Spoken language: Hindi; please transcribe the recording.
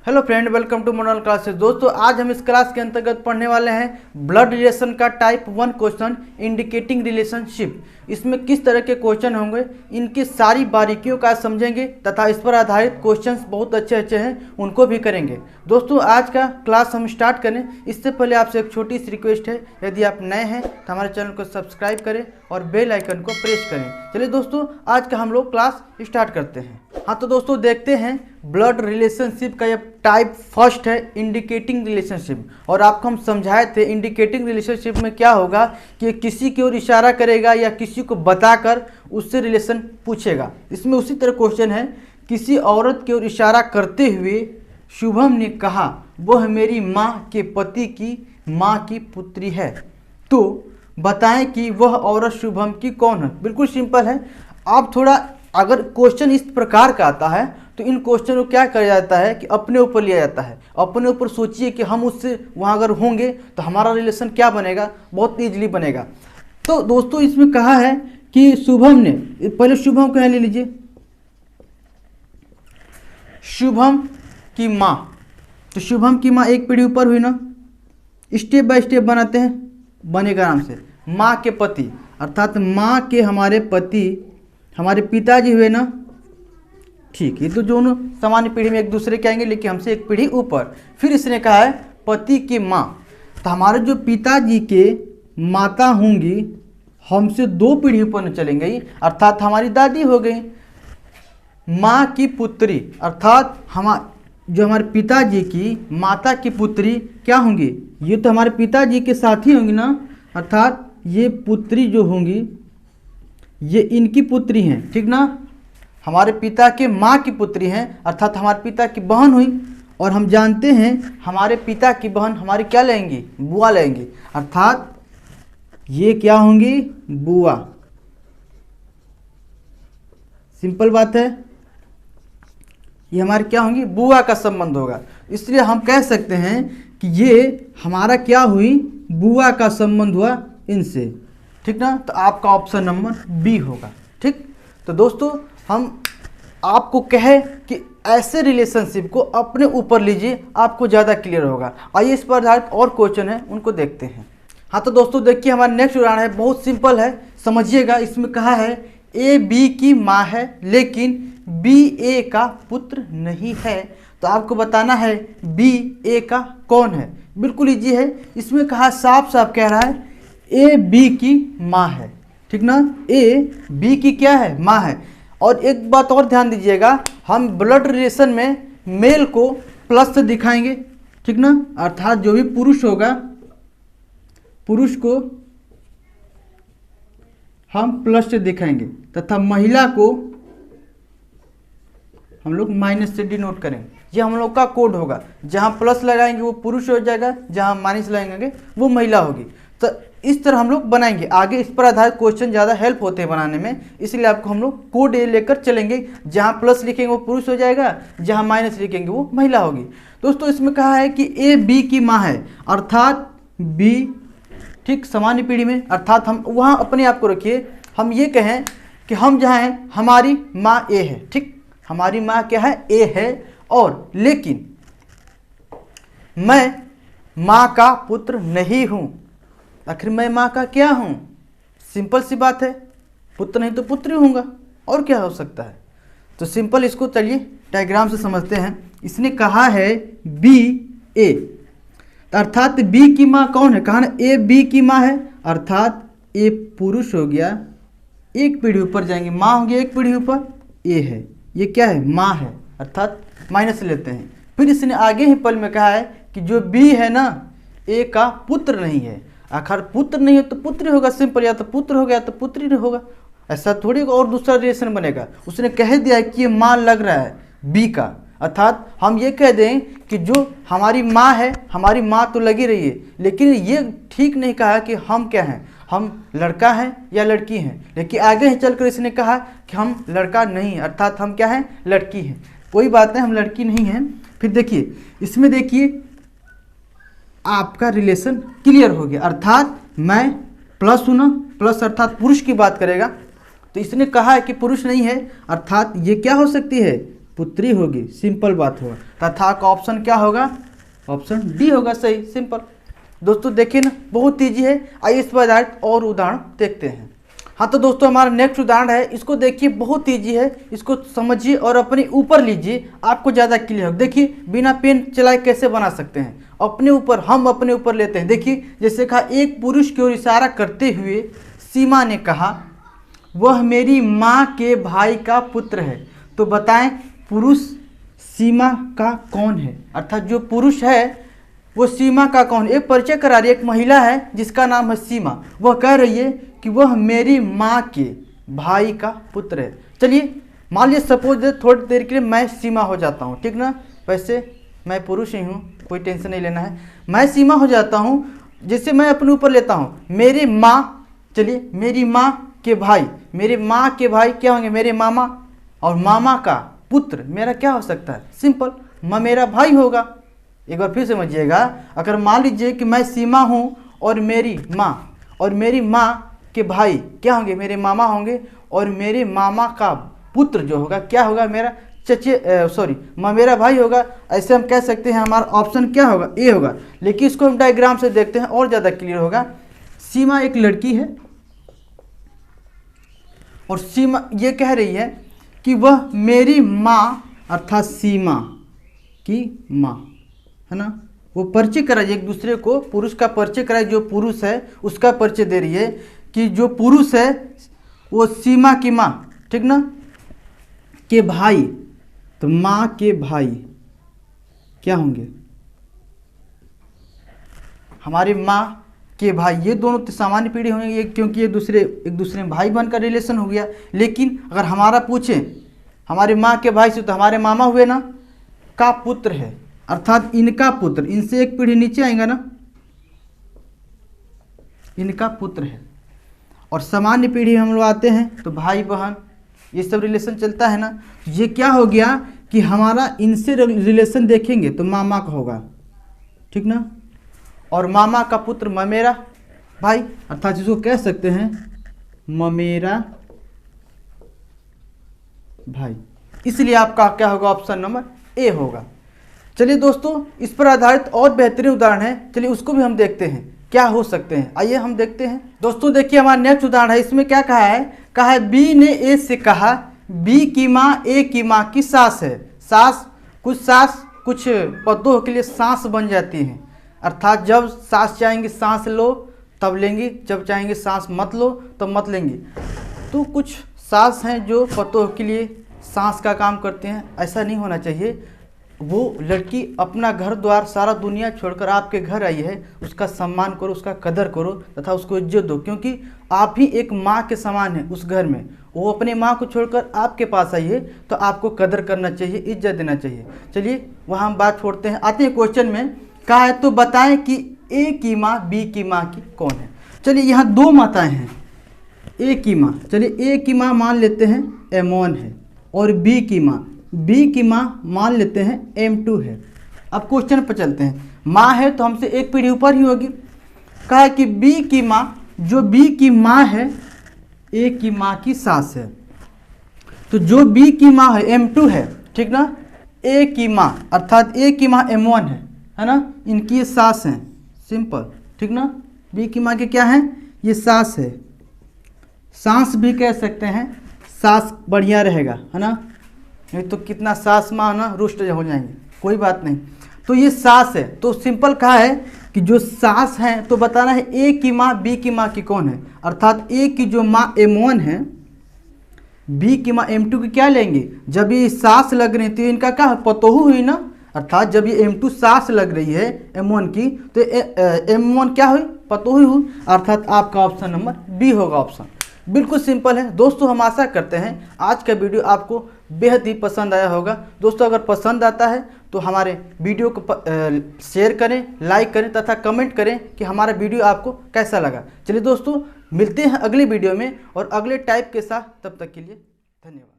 Hello friend, welcome to model classes. दोस्तों, आज हम इस क्लास के अंतर्गत पढ़ने वाले हैं ब्लड रिलेशन का टाइप 1 क्वेश्चन इंडिकेटिंग रिलेशनशिप। इसमें किस तरह के क्वेश्चन होंगे, इनकी सारी बारीकियों का समझेंगे तथा इस पर आधारित क्वेश्चंस बहुत अच्छे अच्छे हैं, उनको भी करेंगे। दोस्तों, आज का क्लास हम स्टार्ट करें इससे पहले आपसे एक छोटी सी रिक्वेस्ट है, यदि आप नए हैं तो हमारे चैनल को सब्सक्राइब करें और बेल आइकन को प्रेस करें। चलिए दोस्तों, आज का हम लोग क्लास स्टार्ट करते हैं। हाँ तो दोस्तों, देखते हैं ब्लड रिलेशनशिप का यह टाइप फर्स्ट है इंडिकेटिंग रिलेशनशिप। और आपको हम समझाए थे इंडिकेटिंग रिलेशनशिप में क्या होगा कि किसी की ओर इशारा करेगा या किसी को बताकर उससे रिलेशन पूछेगा। इसमें उसी तरह क्वेश्चन है, किसी औरत की ओर इशारा करते हुए शुभम ने कहा वह मेरी माँ के पति की माँ की पुत्री है, तो बताएं कि वह औरत शुभम की कौन है। बिल्कुल सिंपल है। आप थोड़ा अगर क्वेश्चन इस प्रकार का आता है तो इन क्वेश्चन को क्या किया जाता है कि अपने ऊपर लिया जाता है। अपने ऊपर सोचिए कि हम उससे वहाँ अगर होंगे तो हमारा रिलेशन क्या बनेगा, बहुत ईजिली बनेगा। तो दोस्तों, इसमें कहा है कि शुभम ने, पहले शुभम को यहाँ ले लीजिए, शुभम की माँ। तो शुभम की माँ एक पीढ़ी ऊपर हुई ना, स्टेप बाय स्टेप बनाते हैं, बनेगा आराम से। माँ के पति अर्थात माँ के हमारे पति हमारे पिताजी हुए ना, ठीक। ये तो दोनों सामान्य पीढ़ी में एक दूसरे के आएंगे, लेकिन हमसे एक पीढ़ी ऊपर। फिर इसने कहा है पति की माँ, तो हमारे जो पिताजी के माता होंगी हमसे 2 पीढ़ी ऊपर न चलेंगे, अर्थात हमारी दादी हो गई। माँ की पुत्री अर्थात जो हमारे पिताजी की माता की पुत्री क्या होंगी, ये तो हमारे पिताजी के साथ ही होंगी ना, अर्थात ये पुत्री जो होंगी ये इनकी पुत्री हैं, ठीक ना। हमारे पिता के माँ की पुत्री हैं, अर्थात हमारे पिता की बहन हुई। और हम जानते हैं हमारे पिता की बहन हमारी क्या लेंगी, बुआ लेंगी, अर्थात ये क्या होंगी, बुआ। सिंपल बात है, ये हमारे क्या होंगी, बुआ का संबंध होगा। इसलिए हम कह सकते हैं कि ये हमारा क्या हुई, बुआ का संबंध हुआ इनसे, ठीक ना। तो आपका ऑप्शन नंबर बी होगा, ठीक। तो दोस्तों, हम आपको कहे कि ऐसे रिलेशनशिप को अपने ऊपर लीजिए, आपको ज़्यादा क्लियर होगा। आइए इस पर आधारित और क्वेश्चन है उनको देखते हैं। हाँ तो दोस्तों, देखिए हमारा नेक्स्ट उदाहरण है, बहुत सिंपल है, समझिएगा। इसमें कहा है ए बी की माँ है लेकिन बी ए का पुत्र नहीं है, तो आपको बताना है बी ए का कौन है। बिल्कुल ईजी है। इसमें कहा साफ साफ कह रहा है ए बी की माँ है, ठीक ना। ए बी की क्या है, माँ है। और एक बात और ध्यान दीजिएगा, हम ब्लड रिलेशन में मेल को प्लस से दिखाएंगे, ठीक ना, अर्थात जो भी पुरुष होगा पुरुष को हम प्लस से दिखाएंगे तथा महिला को हम लोग माइनस से डिनोट करेंगे। ये हम लोग का कोड होगा, जहाँ प्लस लगाएंगे वो पुरुष हो जाएगा, जहाँ माइनस लगाएंगे वो महिला होगी। तो इस तरह हम लोग बनाएंगे। आगे इस पर आधारित क्वेश्चन ज़्यादा हेल्प होते हैं बनाने में, इसलिए आपको हम लोग कोड ए लेकर चलेंगे। जहाँ प्लस लिखेंगे वो पुरुष हो जाएगा, जहाँ माइनस लिखेंगे वो महिला होगी। दोस्तों, इसमें कहा है कि ए बी की माँ है, अर्थात बी, ठीक, सामान्य पीढ़ी में, अर्थात हम वहाँ अपने आप को रखिए, हम ये कहें कि हम जहाँ हैं हमारी माँ ए है, ठीक, हमारी माँ क्या है, ए है। और लेकिन मैं माँ का पुत्र नहीं हूँ। आखिर मैं माँ का क्या हूँ, सिंपल सी बात है, पुत्र नहीं तो पुत्री होऊंगा, और क्या हो सकता है। तो सिंपल इसको चलिए डायग्राम से समझते हैं। इसने कहा है बी ए, अर्थात बी की माँ कौन है, कहा ना ए बी की माँ है, अर्थात ए पुरुष हो गया, एक पीढ़ी ऊपर जाएंगे, माँ होगी एक पीढ़ी ऊपर, ए है, ये क्या है, माँ है, अर्थात माइनस लेते हैं। फिर इसने आगे ही पल में कहा है कि जो बी है ना, ए का पुत्र नहीं है। आखिर पुत्र नहीं है तो पुत्री होगा, सिंपल, या तो पुत्र हो गया तो पुत्री होगा, ऐसा थोड़ी और दूसरा रिलेशन बनेगा। उसने कह दिया कि ये माँ लग रहा है बी का, अर्थात हम ये कह दें कि जो हमारी माँ है, हमारी माँ तो लगी रही है, लेकिन ये ठीक नहीं कहा कि हम क्या हैं, हम लड़का हैं या लड़की हैं। लेकिन आगे ही चलकर इसने कहा कि हम लड़का नहीं, अर्थात हम क्या हैं, लड़की हैं। कोई बात नहीं, हम लड़की नहीं हैं। फिर देखिए इसमें, देखिए आपका रिलेशन क्लियर हो गया, अर्थात मैं प्लस हूँ ना, प्लस अर्थात पुरुष की बात करेगा। तो इसने कहा है कि पुरुष नहीं है, अर्थात ये क्या हो सकती है, पुत्री होगी, सिंपल बात होगा। तथा का ऑप्शन क्या होगा? ऑप्शन डी होगा सही, सिंपल। दोस्तों देखिए ना, बहुत ईजी है। आइए इस पर आधारित और उदाहरण देखते हैं। हाँ तो दोस्तों हमारा नेक्स्ट उदाहरण है, इसको देखिए, बहुत ईजी है, इसको समझिए और अपने ऊपर लीजिए, आपको ज़्यादा क्लियर होगा। देखिए बिना पेन चलाए कैसे बना सकते हैं, अपने ऊपर, हम अपने ऊपर लेते हैं। देखिए जैसे कहा, एक पुरुष की ओर इशारा करते हुए सीमा ने कहा, वह मेरी माँ के भाई का पुत्र है। तो बताएं पुरुष सीमा का कौन है, अर्थात जो पुरुष है वो सीमा का कौन? एक परिचय करा रही है, एक महिला है जिसका नाम है सीमा, वह कह रही है कि वह मेरी माँ के भाई का पुत्र है। चलिए मान लीजिए सपोज थोड़ी देर के लिए मैं सीमा हो जाता हूँ, ठीक ना, वैसे मैं पुरुष ही हूँ, कोई टेंशन नहीं लेना है। मैं सीमा हो जाता हूँ, जिससे मैं अपने ऊपर लेता हूँ मेरी माँ। चलिए मेरी माँ के भाई, मेरे माँ के भाई क्या होंगे? मेरे मामा, और मामा का पुत्र मेरा क्या हो सकता है? सिंपल, मेरा भाई होगा। एक बार फिर समझिएगा, अगर मान लीजिए कि मैं सीमा हूँ और मेरी माँ के भाई क्या होंगे? मेरे मामा होंगे, और मेरे मामा का पुत्र जो होगा क्या होगा? मेरा मेरा भाई होगा। ऐसे हम कह सकते हैं हमारा ऑप्शन क्या होगा? ए होगा। लेकिन इसको हम डायग्राम से देखते हैं और ज़्यादा क्लियर होगा। सीमा एक लड़की है और सीमा ये कह रही है कि वह मेरी माँ, अर्थात सीमा की माँ है ना। वो परिचय कराई एक दूसरे को, पुरुष का परिचय कराई, जो पुरुष है उसका परिचय दे रही है कि जो पुरुष है वो सीमा की माँ, ठीक ना, के भाई। तो माँ के भाई क्या होंगे? हमारे माँ के भाई, ये दोनों तो सामान्य पीढ़ी होंगे क्योंकि ये एक दूसरे में भाई बहन का रिलेशन हो गया। लेकिन अगर हमारा पूछे हमारे माँ के भाई से, तो हमारे मामा हुए ना, का पुत्र है, अर्थात इनका पुत्र, इनसे एक पीढ़ी नीचे आएगा ना, इनका पुत्र है। और सामान्य पीढ़ी हम लोग आते हैं तो भाई बहन ये सब रिलेशन चलता है ना। ये क्या हो गया कि हमारा इनसे रिलेशन देखेंगे तो मामा का होगा, ठीक ना, और मामा का पुत्र ममेरा भाई, अर्थात जिसको कह सकते हैं ममेरा भाई। इसलिए आपका क्या होगा? ऑप्शन नंबर ए होगा। चलिए दोस्तों, इस पर आधारित और बेहतरीन उदाहरण है, चलिए उसको भी हम देखते हैं क्या हो सकते हैं। आइए हम देखते हैं। दोस्तों देखिए हमारा नेक्स्ट उदाहरण है, इसमें क्या कहा है बी ने ए से कहा, बी की माँ ए की माँ की सास है। सास कुछ पदों के लिए सांस बन जाती हैं, अर्थात जब सांस चाहेंगे सांस लो तब लेंगी, जब चाहेंगे सांस मत लो तब मत लेंगी। तो कुछ सास हैं जो पतों के लिए सांस का काम करते हैं, ऐसा नहीं होना चाहिए। वो लड़की अपना घर द्वार सारा दुनिया छोड़कर आपके घर आई है, उसका सम्मान करो, उसका कदर करो तथा उसको इज्जत दो, क्योंकि आप ही एक माँ के समान है उस घर में। वो अपने माँ को छोड़कर आपके पास आई है तो आपको कदर करना चाहिए, इज्जत देना चाहिए। चलिए वहाँ हम बात छोड़ते हैं, आते हैं क्वेश्चन में। कहा है तो बताएं कि ए की माँ बी की माँ की कौन है। चलिए यहाँ दो माताएं हैं, ए की माँ, चलिए ए की माँ मान लेते हैं M1 है, और बी की माँ मान लेते हैं M2 है। अब क्वेश्चन पर चलते हैं। माँ है तो हमसे एक पीढ़ी ऊपर ही होगी। कहा है कि बी की माँ, जो बी की माँ है ए की माँ की सास है। तो जो बी की माँ है M2 है, ठीक ना, ए की माँ अर्थात ए की माँ M1 है ना, इनकी ये सास हैं, सिंपल, ठीक ना। बी की माँ के क्या हैं? ये सास है, सास भी कह सकते हैं, सास बढ़िया रहेगा है ना, नहीं तो कितना सास माँ ना रुष्ट हो जाएंगे, कोई बात नहीं। तो ये सास है, तो सिंपल कहा है कि जो सास हैं तो बताना है ए की माँ बी की माँ की कौन है, अर्थात ए की जो माँ M1 है, बी की माँ M2 की क्या लेंगे? जब ये सास लग रही थी इनका क्या पतोहू हुई ना, अर्थात जब ये M2 सास लग रही है M1 की तो M1 क्या हुई? पतोहू हुई, अर्थात आपका ऑप्शन नंबर बी होगा ऑप्शन। बिल्कुल सिंपल है दोस्तों। हम आशा करते हैं आज का वीडियो आपको बेहद ही पसंद आया होगा। दोस्तों अगर पसंद आता है तो हमारे वीडियो को शेयर करें, लाइक करें तथा कमेंट करें कि हमारा वीडियो आपको कैसा लगा। चलिए दोस्तों मिलते हैं अगले वीडियो में और अगले टाइप के साथ, तब तक के लिए धन्यवाद।